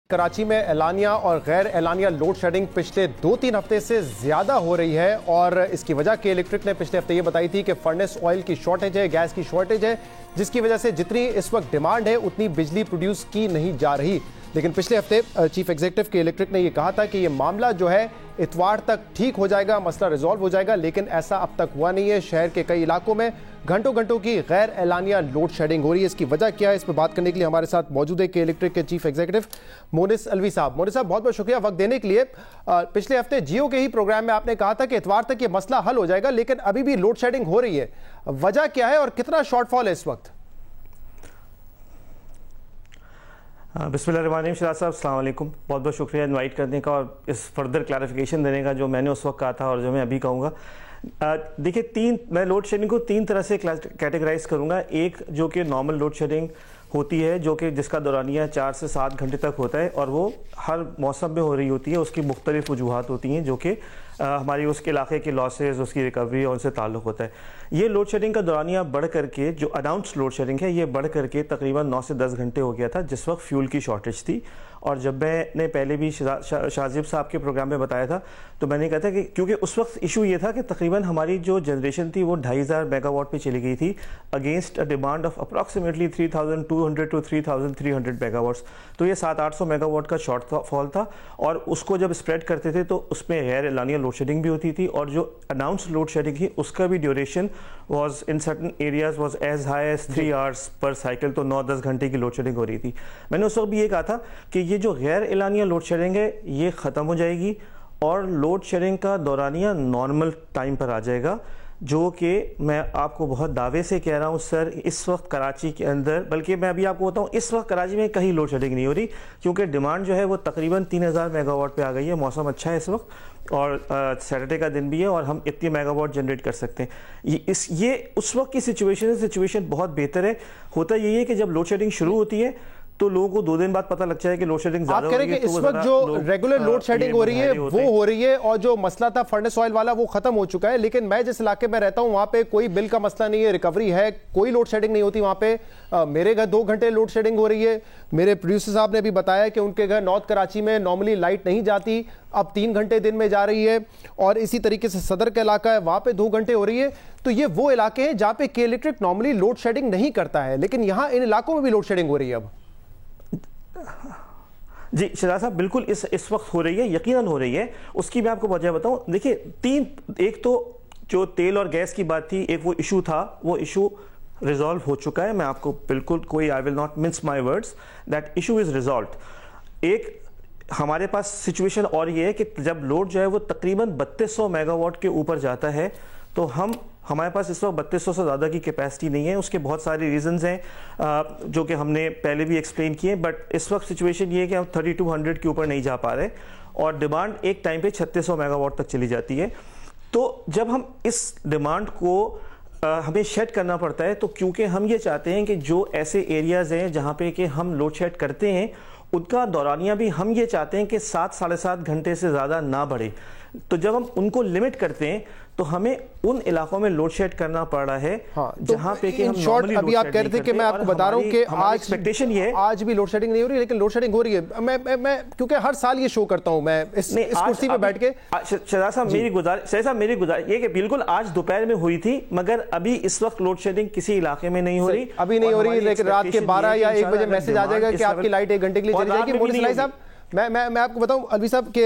कराची में एलानिया और गैर एलानिया लोड शेडिंग पिछले 2-3 हफ्ते से ज़्यादा हो रही है और इसकी वजह के इलेक्ट्रिक ने पिछले हफ्ते ये बताई थी कि फर्नेस ऑयल की शॉर्टेज है, गैस की शॉर्टेज है, जिसकी वजह से जितनी इस वक्त डिमांड है उतनी बिजली प्रोड्यूस की नहीं जा रही। लेकिन पिछले हफ्ते चीफ एग्जीक्यूटिव के इलेक्ट्रिक ने ये कहा था कि ये मामला जो है इतवार तक ठीक हो जाएगा, मसला रिजॉल्व हो जाएगा, लेकिन ऐसा अब तक हुआ नहीं है। शहर के कई इलाकों में घंटों घंटों की गैर एलानिया लोड शेडिंग हो रही है। इसकी वजह क्या है, इस पर बात करने के लिए हमारे साथ मौजूद है के इलेक्ट्रिक के चीफ एग्जीक्यूटिव मोनिस अलवी साहब। मोनिस साहब, बहुत बहुत शुक्रिया वक्त देने के लिए। पिछले हफ्ते जियो के ही प्रोग्राम में आपने कहा था कि इतवार तक ये मसला हल हो जाएगा, लेकिन अभी भी लोड शेडिंग हो रही है। वजह क्या है और कितना शॉर्टफॉल है इस वक्त? बिस्मिल्लाहिर्रहमानिर्रहीम। शहजाद साहब, अस्सलाम वालेकुम। बहुत बहुत शुक्रिया इनवाइट करने का और इस फर्दर क्लैरिफिकेशन देने का जो मैंने उस वक्त कहा था और जो मैं अभी कहूँगा। देखिए, मैं लोड शेडिंग को 3 तरह से कैटेगराइज करूँगा। एक जो कि नॉर्मल लोड शेडिंग होती है, जो कि जिसका दौरानिया 4 से 7 घंटे तक होता है और वो हर मौसम में हो रही होती है। उसकी मुख्तलिफ वजूहात होती हैं जो कि हमारी उसके इलाके के लॉसेज, उसकी रिकवरी और उनसे ताल्लुक़ होता है। ये लोड शेडिंग का दौरानिया बढ़ करके, जो अनाउंस्ड लोड शेडिंग है, ये बढ़ करके तकरीबन 9 से 10 घंटे हो गया था, जिस वक्त फ्यूल की शॉर्टेज थी। और जब मैंने पहले भी शाहज़ेब साहब के प्रोग्राम में बताया था, तो मैंने कहा था कि क्योंकि उस वक्त इशू ये था कि तकरीबन हमारी जो जनरेशन थी वो 2500 मेगावाट पे चली गई थी, against a demand of approximately 3200 to 3300 megawatts. तो ये 700-800 मेगावाट का शॉर्टफॉल था और उसको जब स्प्रेड करते थे तो उसमें गैर एलानिया लोड शेडिंग भी होती थी और जो अनाउंस्ड लोड शेडिंग थी उसका भी duration was in certain areas was as high as 3 hours per cycle। तो 9-10 घंटे की लोड शेडिंग हो रही थी। मैंने उस वक्त भी ये कहा था कि ये जो गैर एलानिया लोड शेडिंग है ये ख़त्म हो जाएगी और लोड शेडिंग का दौरानिया नॉर्मल टाइम पर आ जाएगा, जो कि मैं आपको बहुत दावे से कह रहा हूँ सर, इस वक्त कराची के अंदर, बल्कि मैं अभी आपको बताऊँ, इस वक्त कराची में कहीं लोड शेडिंग नहीं हो रही, क्योंकि डिमांड जो है वो तकरीबन 3000 मेगावाट पे आ गई है। मौसम अच्छा है इस वक्त और सैटरडे का दिन भी है और हम इतनी मेगावाट जनरेट कर सकते हैं। ये उस वक्त की सिचुएशन बहुत बेहतर है। होता यही है कि जब लोड शेडिंग शुरू होती है तो लोगों को 2 दिन बाद पता लग जाए कि लोड शेडिंग ज़्यादा हो रही है। इस वक्त जो रेगुलर लोड शेडिंग हो रही है वो हो रही है और जो मसला था फर्नेस ऑयल वाला वो खत्म हो चुका है। लेकिन मैं जिस इलाके में रहता हूं वहां पे कोई बिल का मसला नहीं है, रिकवरी है, कोई लोड शेडिंग नहीं होती वहां पे। मेरे घर 2 घंटे लोड शेडिंग हो रही है। मेरे प्रोड्यूसर साहब ने भी बताया कि उनके घर नॉर्थ कराची में नॉर्मली लाइट नहीं जाती, अब 3 घंटे दिन में जा रही है। और इसी तरीके से सदर का इलाका है, वहां पे 2 घंटे हो रही है। तो ये वो इलाके हैं जहां पे के इलेक्ट्रिक नॉर्मली लोड शेडिंग नहीं करता है, लेकिन यहाँ इन इलाकों में भी लोड शेडिंग हो रही है अब। जी शहजाद साहब, बिल्कुल इस वक्त हो रही है, यकीनन हो रही है। उसकी मैं आपको वजह बताऊं। देखिए, 3, एक तो जो तेल और गैस की बात थी, एक वो इशू था, वो इशू रिजॉल्व हो चुका है। मैं आपको बिल्कुल कोई, I will not mince my words, that issue is resolved. एक हमारे पास सिचुएशन और ये है कि जब लोड जो है वो तकरीबन 3200 मेगावाट के ऊपर जाता है तो हमारे पास इस वक्त 3200 से ज़्यादा की कैपेसिटी नहीं है। उसके बहुत सारे रीजंस हैं जो कि हमने पहले भी एक्सप्लेन किए, बट इस वक्त सिचुएशन ये है कि हम 3200 के ऊपर नहीं जा पा रहे और डिमांड एक टाइम पे 3600 मेगावाट तक चली जाती है। तो जब हम इस डिमांड को हमें शेड करना पड़ता है, तो क्योंकि हम ये चाहते हैं कि जो ऐसे एरियाज़ हैं जहाँ पे कि हम लोड शेड करते हैं उनका दौरानिया भी हम ये चाहते हैं कि 7-7.5 घंटे से ज़्यादा ना बढ़े। तो जब हम उनको लिमिट करते हैं तो हमें उन इलाकों में लोड शेड करना पड़ रहा है। हाँ, जहां पे कि हम शॉर्ट अभी आप कह रहे थे कि मैं आपको बता रहा हूं कि आज एक्सपेक्टेशन ये है, आज भी लोड शेडिंग नहीं हो रही, लेकिन लोड शेडिंग हो रही है। मैं क्योंकि हर साल ये शो करता हूं मैं इस कुर्सी पे बैठ के। शहजाद साहब, मेरी गुजारिश ये कि बिल्कुल आज दोपहर में हुई थी, मगर अभी इस वक्त लोड शेडिंग किसी इलाके में नहीं हो रही, अभी नहीं हो रही। लेकिन रात के 12 या 1 बजे मैसेज आ जाएगा कि आपकी लाइट 1 घंटे के लिए चली जाएगी। मोनिस साहब, मैं आपको बताऊं अलवी साहब के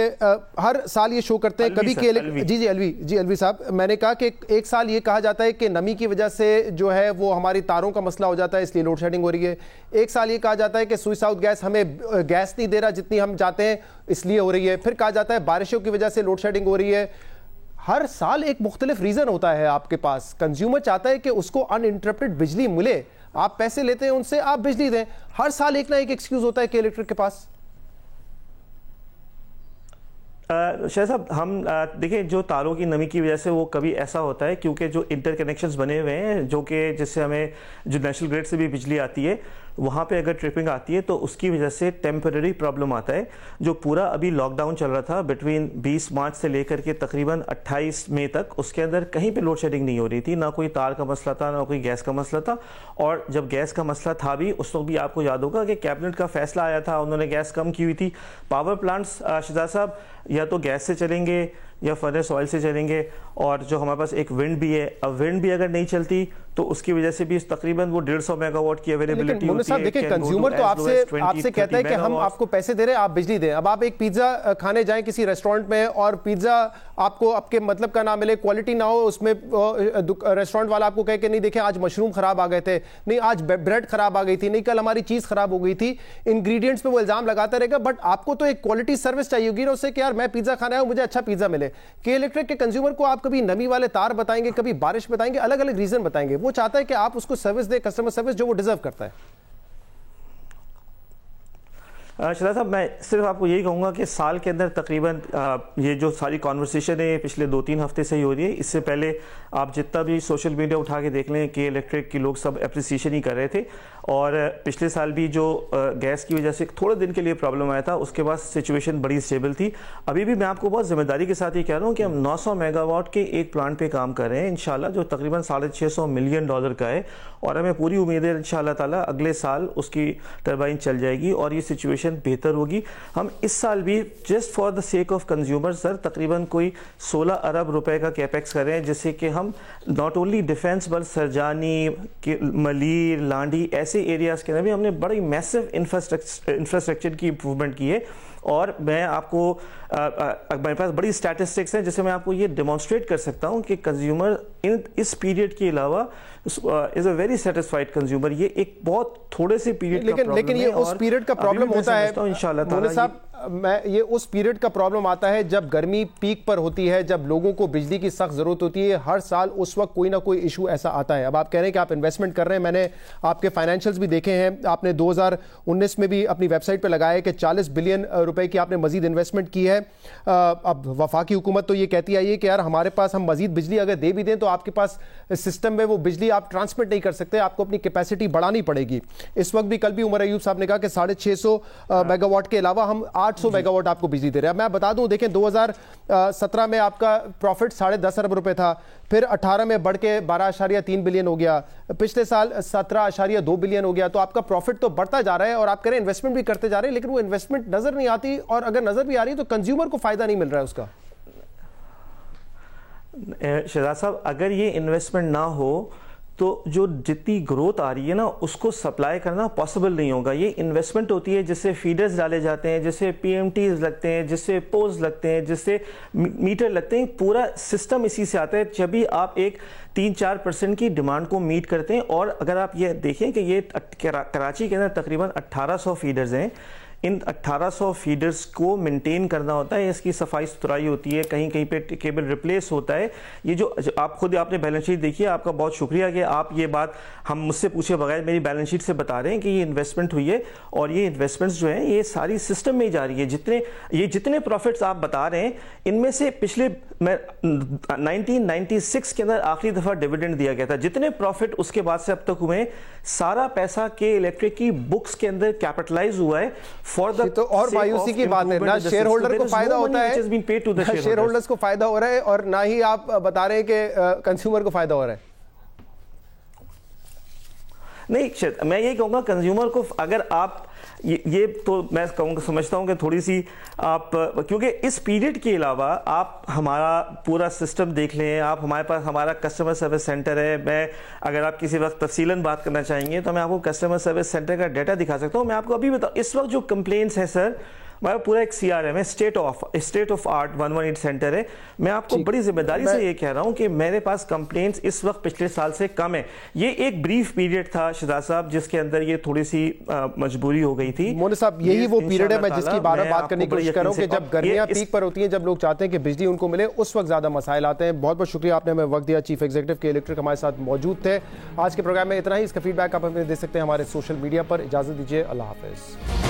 हर साल ये शो करते हैं कभी के जी अलवी साहब, मैंने कहा कि एक साल ये कहा जाता है कि नमी की वजह से जो है वो हमारी तारों का मसला हो जाता है, इसलिए लोड शेडिंग हो रही है। एक साल ये कहा जाता है कि सुई साउथ गैस हमें गैस नहीं दे रहा जितनी हम चाहते हैं, इसलिए हो रही है। फिर कहा जाता है बारिशों की वजह से लोड शेडिंग हो रही है। हर साल एक मुख्तलिफ रीजन होता है आपके पास। कंज्यूमर चाहता है कि उसको अनइंटरप्टेड बिजली मिले, आप पैसे लेते हैं उनसे, आप बिजली दें। हर साल एक ना एक एक्सक्यूज होता है कि इलेक्ट्रिक के पास। शाह साहब, हम देखिए, जो तारों की नमी की वजह से वो कभी ऐसा होता है क्योंकि जो इंटर कनेक्शंस बने हुए हैं, जो कि जिससे हमें जो नेशनल ग्रिड से भी बिजली आती है, वहाँ पे अगर ट्रिपिंग आती है तो उसकी वजह से टेम्पररी प्रॉब्लम आता है। जो पूरा अभी लॉकडाउन चल रहा था बिटवीन 20 मार्च से लेकर के तकरीबन 28 मई तक, उसके अंदर कहीं पे लोड शेडिंग नहीं हो रही थी, ना कोई तार का मसला था, ना कोई गैस का मसला था। और जब गैस का मसला था भी, उस वक्त भी आपको याद होगा कि कैबिनेट का फैसला आया था, उन्होंने गैस कम की हुई थी। पावर प्लांट्स शहजाद साहब या तो गैस से चलेंगे या फर्नेस ऑयल से चलेंगे, और जो हमारे पास एक विंड भी है, अब विंड भी अगर नहीं चलती तो उसकी वजह से भी तकरीबन वो 150 मेगावाट की अवेलेबिलिटी होती है। देखिए, कंज्यूमर तो आपसे कहता है कि हम आपको पैसे दे रहे हैं, आप बिजली दें। अब आप एक पिज्जा खाने जाएं किसी रेस्टोरेंट में और पिज्जा आपको आपके मतलब का ना मिले, क्वालिटी ना हो, उसमें रेस्टोरेंट वाला आपको कहे कि नहीं देखें आज मशरूम खराब आ गए थे, नहीं आज ब्रेड खराब आ गई थी, नहीं कल हमारी चीज खराब हो गई थी, इंग्रेडिएंट्स पे वो इल्जाम लगाता रहेगा। बट आपको तो एक क्वालिटी सर्विस चाहिए होगी ना उससे कि यार मैं पिज्जा खाना है, मुझे अच्छा पिज्जा मिले। के इलेक्ट्रिक के कंज्यूमर को आप कभी नमी वाले तार बताएंगे, कभी बारिश बताएंगे, अलग अलग रीजन बताएंगे। वो चाहता है कि आप उसको सर्विस दे, कस्टमर सर्विस जो वो डिजर्व करता है। शहजाद साहब, मैं सिर्फ आपको यही कहूँगा कि साल के अंदर तकरीबन ये जो सारी कॉन्वर्सेशन है पिछले 2-3 हफ्ते से ही हो रही है। इससे पहले आप जितना भी सोशल मीडिया उठा के देख लें कि इलेक्ट्रिक के लोग सब अप्रिसिएशन ही कर रहे थे। और पिछले साल भी जो गैस की वजह से थोड़े दिन के लिए प्रॉब्लम आया था, उसके बाद सिचुएशन बड़ी स्टेबल थी। अभी भी मैं आपको बहुत जिम्मेदारी के साथ ये कह रहा हूँ कि हम 900 मेगावाट के एक प्लांट पे काम कर रहे हैं इंशाल्लाह, जो तकरीबन $650 मिलियन का है। और हमें पूरी उम्मीद है इंशाल्लाह ताला अगले साल उसकी टरबाइन चल जाएगी और ये सिचुएशन बेहतर होगी। हम इस साल भी just for the sake of consumer sir तकरीबन कोई 16 अरब रुपए का कैपेक्स कर रहे हैं, जिससे कि हम नॉट ओनली डिफेंस बल सरजानी, मलीर, लांडी ऐसे एरियाज के अंदर भी हमने बड़ी मैसिव इंफ्रास्ट्रक्चर की इंप्रूवमेंट की है। और मैं आपको मेरे पास बड़ी स्टैटिस्टिक्स हैं जिससे मैं आपको ये डेमोन्स्ट्रेट कर सकता हूँ कि कंज्यूमर इस पीरियड के अलावा is a very satisfied consumer. ये एक बहुत थोड़े से पीरियड का प्रॉब्लम है। लेकिन ये उस पीरियड का प्रॉब्लम होता है इंशाल्लाह ताला। मैं ये उस पीरियड का प्रॉब्लम आता है जब गर्मी पीक पर होती है, जब लोगों को बिजली की सख्त जरूरत होती है। हर साल उस वक्त कोई ना कोई इशू ऐसा आता है। अब आप कह रहे हैं कि आप इन्वेस्टमेंट कर रहे हैं, मैंने आपके फाइनेंशियल्स भी देखे हैं, आपने 2019 में भी अपनी वेबसाइट पर लगाया है कि 40 बिलियन रुपए की आपने मजीद इन्वेस्टमेंट की है। अब वफाकी हुकूमत तो ये कहती आई है कि यार हमारे पास हम मजीद बिजली अगर दे भी दें तो आपके पास सिस्टम में वो बिजली आप ट्रांसमिट नहीं कर सकते, आपको अपनी कैपेसिटी बढ़ानी पड़ेगी। इस वक्त भी कल भी उमर अयूब साहब ने कहा कि 650 मेगावाट के अलावा हम 800 मेगावाट आपको बिजली दे रहे हैं। मैं बता दूं, देखें 2017 में आपका प्रॉफिट 10.5 अरब रुपए था, फिर 18 में बढ़ के 12.3 बिलियन हो गया, पिछले साल 17.2 बिलियन हो गया। तो आपका प्रॉफिट तो बढ़ता जा रहा है और आप कह रहे हैं इन्वेस्टमेंट भी करते जा रहे हैं, लेकिन वो इन्वेस्टमेंट नजर नहीं आती, और अगर नजर भी आ रही है तो कंज्यूमर को फायदा नहीं मिल रहा है उसका। शहजाद साहब, अगर ये इन्वेस्टमेंट ना हो तो जो जितनी ग्रोथ आ रही है ना उसको सप्लाई करना पॉसिबल नहीं होगा। ये इन्वेस्टमेंट होती है जिससे फीडर्स डाले जाते हैं, जिससे पीएमटीज लगते हैं, जिससे पोल्स लगते हैं, जिससे मीटर लगते हैं, पूरा सिस्टम इसी से आता है। जब भी आप एक 3-4% की डिमांड को मीट करते हैं, और अगर आप ये देखें कि ये कराची के अंदर तकरीबन 1800 फीडर्स हैं, इन 1800 फीडर्स को मेंटेन करना होता है, इसकी सफाई सुथराई होती है, कहीं कहीं पे केबल रिप्लेस होता है। ये जो आप खुद आपने बैलेंस शीट देखी है, आपका बहुत शुक्रिया कि आप ये बात हम मुझसे पूछे बगैर मेरी बैलेंस शीट से बता रहे हैं कि ये इन्वेस्टमेंट हुई है, और ये इन्वेस्टमेंट्स जो हैं ये सारी सिस्टम में जा रही है। जितने प्रॉफिट्स आप बता रहे हैं, इनमें से पिछले 1996 के अंदर आखिरी दफा डिविडेंड दिया गया था। जितने प्रॉफिट उसके बाद से अब तक हुए, सारा पैसा के इलेक्ट्रिक की बुक्स के अंदर कैपिटलाइज हुआ है। तो और मायूसी की बात है, ना शेयर होल्डर को फायदा होता है, शेयर होल्डर्स को फायदा हो रहा है, और ना ही आप बता रहे हैं कि कंज्यूमर को फायदा हो रहा है। नहीं, मैं यही कहूंगा कंज्यूमर को, अगर आप ये तो मैं कहूँगा समझता हूँ कि थोड़ी सी आप, क्योंकि इस पीरियड के अलावा आप हमारा पूरा सिस्टम देख लें, आप हमारे पास हमारा कस्टमर सर्विस सेंटर है। मैं अगर आप किसी वक्त तफसीलन बात करना चाहेंगे तो मैं आपको कस्टमर सर्विस सेंटर का डाटा दिखा सकता हूँ। मैं आपको अभी बताऊँ, इस वक्त जो कंप्लेंट्स हैं सर, हमारा पूरा एक CRM है, स्टेट ऑफ आर्ट 118 सेंटर है। मैं आपको बड़ी जिम्मेदारी से ये कह रहा हूँ कि मेरे पास कंप्लेंट्स इस वक्त पिछले साल से कम है। ये एक ब्रीफ पीरियड था शहजाद साहब, जिसके अंदर ये थोड़ी सी मजबूरी हो गई थी। मोनी साहब, यही वो पीरियड है मैं जिसकी बात करने की कोशिश कर रहा हूँ कि जब गर्मियां पीक पर होती हैं, जब लोग चाहते हैं कि बिजली उनको मिले, उस वक्त ज्यादा मसाइल आते हैं। बहुत बहुत शुक्रिया, आपने हमें वक्त दिया। चीफ एग्जीक्यूटिव के इलेक्ट्रिक हमारे साथ मौजूद थे। आज के प्रोग्राम में इतना ही। इसका फीडबैक आप हमें दे सकते हैं हमारे सोशल मीडिया पर। इजाजत दीजिए, अल्लाह हाफिज।